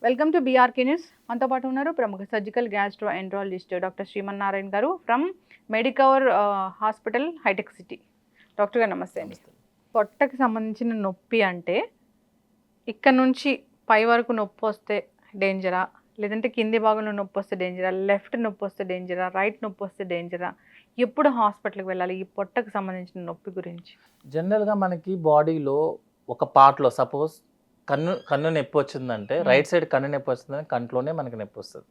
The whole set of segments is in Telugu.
Welcome to BRK news. మనతో పాటు ఉన్నారు ప్రముఖ surgical gastroenterologist doctor Srimannarayana గారు from Medicover hospital Hitech City. Doctor గారు నమస్తే అండి. పొట్టకి సంబంధించిన నొప్పి అంటే ఇక్కడ నుంచి పై వరకు నొప్పి వస్తే డేంజరా, లేదంటే కింది భాగంలో నొప్పి వస్తే డేంజరా, లెఫ్ట్ నొప్పి వస్తే డేంజరా, రైట్ నొప్పి వస్తే డేంజరా, ఎప్పుడు హాస్పిటల్కి వెళ్ళాలి ఈ పొట్టకు సంబంధించిన నొప్పి గురించి? జనరల్గా మనకి బాడీలో ఒక పార్ట్లో సపోజ్ కన్ను నొప్పి వచ్చిందంటే రైట్ సైడ్ కన్ను నొప్పి వస్తుందని కంట్లోనే మనకి నొప్పి వస్తుంది.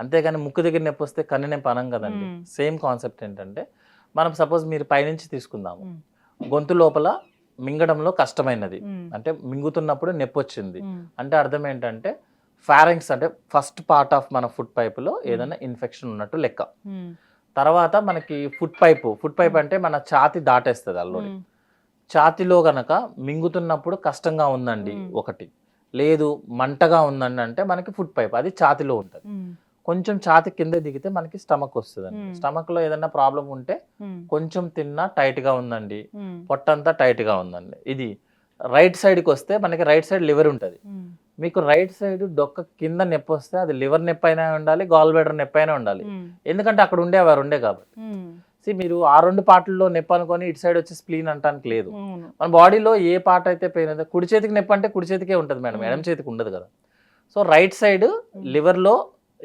అంతేగాని ముక్కు దగ్గర నొప్పి వస్తే కన్ను నొప్పి అనం కదండి. సేమ్ కాన్సెప్ట్ ఏంటంటే మనం సపోజ్ మీరు పైనుంచి తీసుకుందాము, గొంతు లోపల మింగడంలో కష్టమైనది అంటే మింగుతున్నప్పుడు నొప్పి వచ్చింది అంటే అర్థం ఏంటంటే ఫారింగ్స్ అంటే ఫస్ట్ పార్ట్ ఆఫ్ మన ఫుడ్ పైపులో ఏదైనా ఇన్ఫెక్షన్ ఉన్నట్టు లెక్క. తర్వాత మనకి ఫుడ్ పైప్ అంటే మన ఛాతి దాటేస్తుంది ఆల్రెడీ. ఛాతిలో గనక మింగుతున్నప్పుడు కష్టంగా ఉందండి ఒకటి, లేదు మంటగా ఉందండి అంటే మనకి ఫుడ్ పైప్ అది ఛాతిలో ఉంటుంది. కొంచెం ఛాతి కింద దిగితే మనకి స్టమక్ వస్తుంది అండి. స్టమక్ లో ఏదైనా ప్రాబ్లం ఉంటే కొంచెం తిన్నా టైట్ గా ఉందండి, పొట్టంతా టైట్ గా ఉందండి. ఇది రైట్ సైడ్కి వస్తే మనకి రైట్ సైడ్ లివర్ ఉంటుంది. మీకు రైట్ సైడ్ డొక్క కింద నొప్పి వస్తే అది లివర్ నొప్పి అయినా ఉండాలి, గాల్ బ్లాడర్ నొప్పి అయినా ఉండాలి. ఎందుకంటే అక్కడ ఉండే కాబట్టి మీరు ఆ రెండు పార్ట్లలో నొప్పి అనుకొని ఇటు సైడ్ వచ్చి స్ప్లీన్ అంటానికి లేదు. మన బాడీలో ఏ పార్ట్ అయితే పెయిన్ అయితే కుడి చేతికి నొప్పి అంటే కుడి చేతికే ఉంటుంది మేడం, ఎడమ చేతికి ఉండదు కదా. సో రైట్ సైడ్ లివర్ లో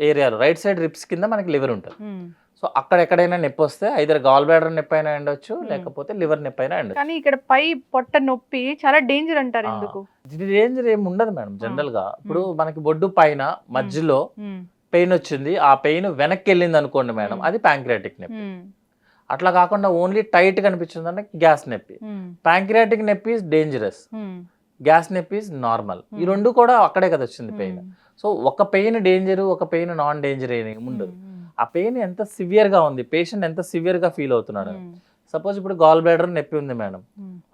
ఏరియాలో రైట్ సైడ్ రిప్స్ కింద మనకి లివర్ ఉంటుంది. సో అక్కడ ఎక్కడైనా నొప్పి వస్తే ఐదర్ గాల్ బ్లాడర్ నొప్పి అయినా ఉండొచ్చు, లేకపోతే లివర్ నొప్పి అయినా ఉండొచ్చు. కానీ ఇక్కడ పై పొట్ట నొప్పి చాలా డేంజర్ అంటారు. ఎందుకు డేంజర్ ఏమి ఉండదు మేడం. జనరల్ గా ఇప్పుడు మనకి బొడ్డు పైన మధ్యలో పెయిన్ వచ్చింది, ఆ పెయిన్ వెనక్కి వెళ్ళింది అనుకోండి మేడం, అది ప్యాంక్రియాటిక్ నొప్పి. అట్లా కాకుండా ఓన్లీ టైట్ కనిపించింది అంటే గ్యాస్ నొప్పి. ప్యాంక్రియాటిక్ నొప్పి ఇస్ డేంజరస్, గ్యాస్ నొప్పి ఇస్ నార్మల్. ఈ రెండు కూడా అక్కడే కదా వచ్చింది పెయిన్. సో ఒక పెయిన్ డేంజర్, ఒక పెయిన్ నాన్ డేంజర్ ఏమి ఉండదు. ఆ పెయిన్ ఎంత సివియర్ గా ఉంది, పేషెంట్ ఎంత సివియర్ గా ఫీల్ అవుతున్నాడు. సపోజ్ ఇప్పుడు గాల్ బ్లాడర్ నొప్పి ఉంది మేడం,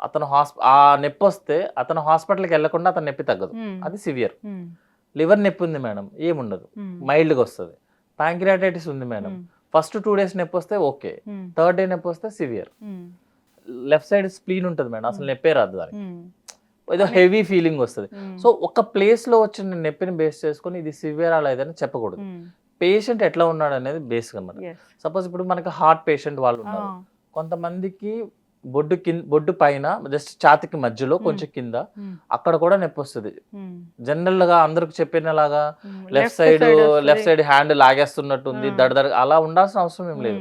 అతను ఆ నొప్పి వస్తే అతను హాస్పిటల్కి వెళ్లకుండా అతను నొప్పి తగ్గదు, అది సివియర్. లివర్ నొప్పి ఉంది మేడం, ఏముండదు, మైల్డ్ గా వస్తుంది. ప్యాంక్రియాటైటిస్ ఉంది మేడం, ఫస్ట్ 2 days నొప్పి వస్తే ఓకే, థర్డ్ డే నొప్పి వస్తే సివియర్. లెఫ్ట్ సైడ్ స్ప్లీన్ ఉంటుంది మేడం, అసలు నొప్పే రాదు దానికి, ఏదో హెవీ ఫీలింగ్ వస్తుంది. సో ఒక ప్లేస్ లో వచ్చిన నొప్పిని బేస్ చేసుకుని ఇది సివియర్ అలా ఏదైనా చెప్పకూడదు. పేషెంట్ ఎట్లా ఉన్నాడు అనేది బేస్ అనమాట. సపోజ్ ఇప్పుడు మనకి హార్ట్ పేషెంట్ వాళ్ళు ఉన్నారు, కొంతమందికి బొడ్డు పైన జస్ట్ ఛాతికి మధ్యలో కొంచెం కింద అక్కడ కూడా నొప్పి వస్తుంది. జనరల్ గా అందరికి చెప్పినలాగా లెఫ్ట్ సైడ్ హ్యాండ్ లాగేస్తున్నట్టు ఉంది, దడదడ అలా ఉండాల్సిన అవసరం ఏం లేదు.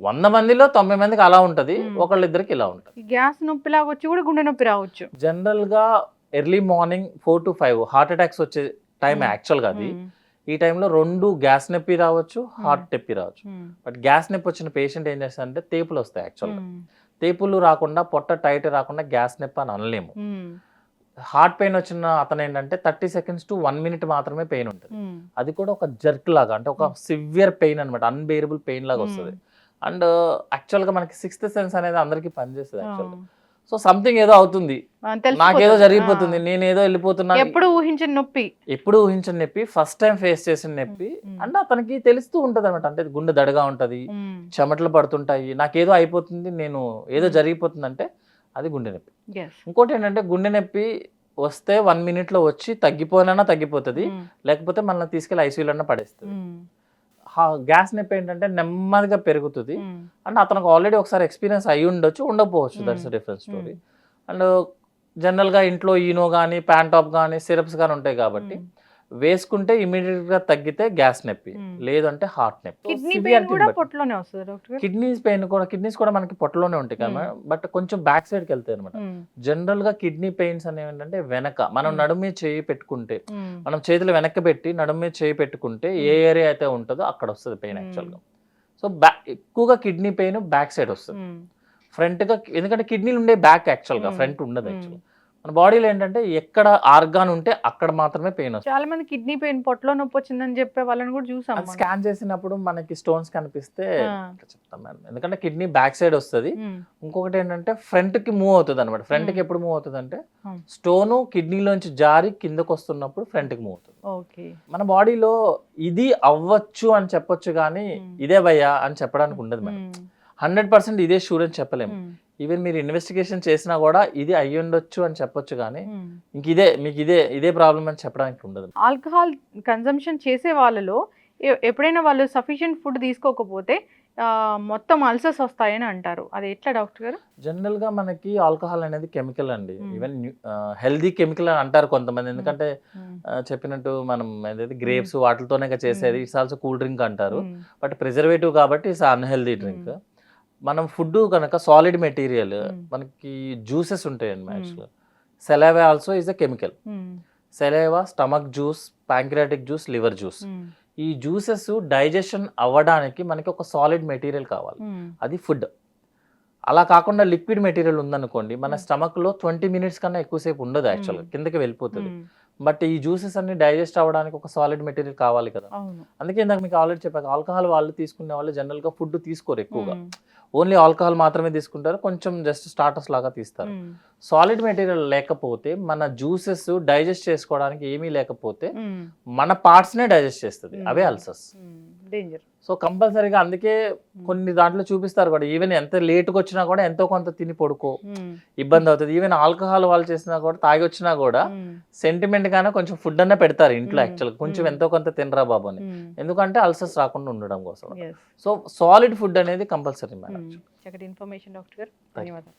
100 మందిలో 90 మందికి అలా ఉంటది, ఒకళ్ళిద్దరికి ఇలా ఉంటది. గ్యాస్ నొప్పి లాగా వచ్చి కూడా గుండె నొప్పి రావచ్చు. జనరల్ గా early morning 4 to 5 heart attacks వచ్చే టైం యాక్చువల్ గా అది. ఈ టైంలో 2 గ్యాస్ నొప్పి రావచ్చు, హార్ట్ నొప్పి రావచ్చు. బట్ గ్యాస్ నొప్పి వచ్చిన పేషెంట్ ఏం చేస్తారంటే తేపులు వస్తాయి. యాక్చువల్గా తేపులు రాకుండా, పొట్ట టైట్ రాకుండా గ్యాస్ నొప్పి అని అనలేము. హార్ట్ పెయిన్ వచ్చిన అతను ఏంటంటే 30 seconds to 1 minute మాత్రమే పెయిన్ ఉంటుంది. అది కూడా ఒక జర్క్ లాగా, అంటే ఒక సివియర్ పెయిన్ అనమాట, అన్బేరబుల్ పెయిన్ లాగా వస్తుంది. అండ్ యాక్చువల్గా మనకి 6th sense అనేది అందరికి పనిచేస్తుంది యాక్చువల్గా. సో సంథింగ్ ఏదో అవుతుంది, నాకేదో జరిగిపోతుంది, నేనేదో వెళ్ళిపోతున్నాను, ఎప్పుడు ఊహించిన నొప్పి, ఫస్ట్ టైం ఫేస్ చేసిన నొప్పి అంటే అతనికి తెలుస్తూ ఉంటది అనమాట. అంటే గుండె దడగా ఉంటది, చెమటలు పడుతుంటాయి, నాకేదో అయిపోతుంది, నేను ఏదో జరిగిపోతుంది అంటే అది గుండె నొప్పి. ఇంకోటి ఏంటంటే గుండె నొప్పి వస్తే 1 minute లో వచ్చి తగ్గిపోయినా తగ్గిపోతుంది, లేకపోతే మనల్ని తీసుకెళ్లి ఐసీయూలో పడేస్తుంది. గ్యాస్ నొప్పి ఏంటంటే నెమ్మదిగా పెరుగుతుంది. అంటే అతనికి ఆల్రెడీ ఒకసారి ఎక్స్పీరియన్స్ అయ్యి ఉండొచ్చు, ఉండకపోవచ్చు, దట్స్ డిఫరెంట్ స్టోరీ. అండ్ జనరల్గా ఇంట్లో ఈనో కానీ ప్యాంటాప్ కానీ సిరప్స్ కానీ ఉంటాయి కాబట్టి వేసుకుంటే ఇమీడియట్ గా తగ్గితే గ్యాస్ నొప్పి, లేదంటే హార్ట్ నొప్పి. కిడ్నీస్ పెయిన్ కూడా, కిడ్నీస్ కూడా మనకి పొట్టలోనే ఉంటాయి కదా, బట్ కొంచెం బ్యాక్ సైడ్ కి వెళ్తాయి అనమాట. జనరల్ గా కిడ్నీ పెయిన్స్ అనేవి ఏంటంటే వెనక మనం నడుము మీద చేయి పెట్టుకుంటే, మనం చేతులు వెనక్కి పెట్టి నడుము మీద చేయి పెట్టుకుంటే ఏ ఏరియా అయితే ఉంటుందో అక్కడ వస్తుంది పెయిన్ యాక్చువల్ గా. సో ఎక్కువగా కిడ్నీ పెయిన్ బ్యాక్ సైడ్ వస్తుంది, ఫ్రంట్ గా, ఎందుకంటే కిడ్నీలు ఉండే బ్యాక్ యాక్చువల్ గా, ఫ్రంట్ ఉండదు యాక్చువల్. మన బాడీలో ఏంటంటే ఎక్కడ ఆర్గాన్ ఉంటే అక్కడ మాత్రమే పెయిన్ వస్తుంది. చాలా మంది కిడ్నీ పెయిన్ పొట్టలో నొప్పి వచ్చిందని చెప్పే వాళ్ళని కూడా చూసాం. స్కాన్ చేసినప్పుడు మనకి స్టోన్స్ కనిపిస్తే చెప్తాం మేడం, ఎందుకంటే కిడ్నీ బ్యాక్ సైడ్ వస్తుంది. ఇంకొకటి ఏంటంటే ఫ్రంట్ కి మూవ్ అవుతుంది అనమాట. ఫ్రంట్ కి ఎప్పుడు మూవ్ అవుతుంది అంటే స్టోన్ కిడ్నీలోంచి జారి కిందకు వస్తున్నప్పుడు ఫ్రంట్ కి మూవ్ అవుతుంది. మన బాడీలో ఇది అవ్వచ్చు అని చెప్పొచ్చు కానీ ఇదే భయ్యా అని చెప్పడానికి ఉండదు మేడం. 100% ఇదే షూర్ అని చెప్పలేము. ఈవెన్ మీరు ఇన్వెస్టిగేషన్ చేసినా కూడా ఇది అయ్యి ఉండొచ్చు అని చెప్పొచ్చు, కానీ ఇంక మీకు ఇదే ప్రాబ్లం అని చెప్పడానికి ఉండదు. ఆల్కహాల్ కన్సంప్షన్ చేసే వాళ్ళలో ఎప్పుడైనా వాళ్ళు సఫిషియెంట్ ఫుడ్ తీసుకోకపోతే మొత్తం అల్సర్స్ వస్తాయని అంటారు. అది ఎట్లా డాక్టర్ గారు? జనరల్ గా మనకి ఆల్కహాల్ అనేది కెమికల్ అండి. ఈవెన్ హెల్దీ కెమికల్ అని అంటారు కొంతమంది, ఎందుకంటే చెప్పినట్టు మనం ఏదైతే గ్రేప్స్ వాటితోనే చేసేది, ఇట్స్ ఆల్సో కూల్ డ్రింక్ అంటారు. బట్ ప్రిజర్వేటివ్ కాబట్టి ఇట్స్ అన్హెల్దీ డ్రింక్. మనం ఫుడ్ కనుక సాలిడ్ మెటీరియల్, మనకి జ్యూసెస్ ఉంటాయండి యాక్చువల్గా. Saliva also is a chemical. Saliva, stomach juice, pancreatic juice, liver juice, ఈ జ్యూసెస్ డైజెషన్ అవ్వడానికి మనకి ఒక సాలిడ్ మెటీరియల్ కావాలి, అది ఫుడ్. అలా కాకుండా లిక్విడ్ మెటీరియల్ ఉందనుకోండి, మన స్టమక్ లో 20 minutes కన్నా ఎక్కువసేపు ఉండదు, యాక్చువల్గా కిందకి వెళ్ళిపోతుంది. బట్ ఈ జ్యూసెస్ అన్ని డైజెస్ట్ అవ్వడానికి ఒక సాలిడ్ మెటీరియల్ కావాలి కదా. అందుకే ఇందాక మీకు ఆల్రెడీ చెప్పాక, ఆల్కహాల్ వాళ్ళు తీసుకునే వాళ్ళు జనరల్ గా ఫుడ్ తీసుకోరు ఎక్కువగా, ఓన్లీ ఆల్కహాల్ మాత్రమే తీసుకుంటారు, కొంచెం జస్ట్ స్టార్టర్స్ లాగా తీస్తారు. సాలిడ్ మెటీరియల్ లేకపోతే, మన జ్యూసెస్ డైజెస్ట్ చేసుకోవడానికి ఏమీ లేకపోతే మన పార్ట్స్ నే డైజెస్ట్ చేస్తుంది, అవే అల్సర్స్. డేంజర్. సో కంపల్సరీగా అందుకే కొన్ని దాంట్లో చూపిస్తారు కూడా, ఈవెన్ ఎంత లేట్గా వచ్చినా కూడా ఎంతో కొంత తిని పడుకో, ఇబ్బంది అవుతుంది. ఈవెన్ ఆల్కహాల్ వాళ్ళు చేసినా కూడా, తాగి వచ్చినా కూడా సెంటిమెంట్ గానే కొంచెం ఫుడ్ అన్న పెడతారు ఇంట్లో, యాక్చువల్గా కొంచెం ఎంతో కొంత తినరా బాబు అని, ఎందుకంటే అల్సర్స్ రాకుండా ఉండడం కోసం. సో సాలిడ్ ఫుడ్ అనేది కంపల్సరీ మేడం. చక్కటి ఇన్ఫర్మేషన్ డాక్టర్ గారు, ధన్యవాదాలు.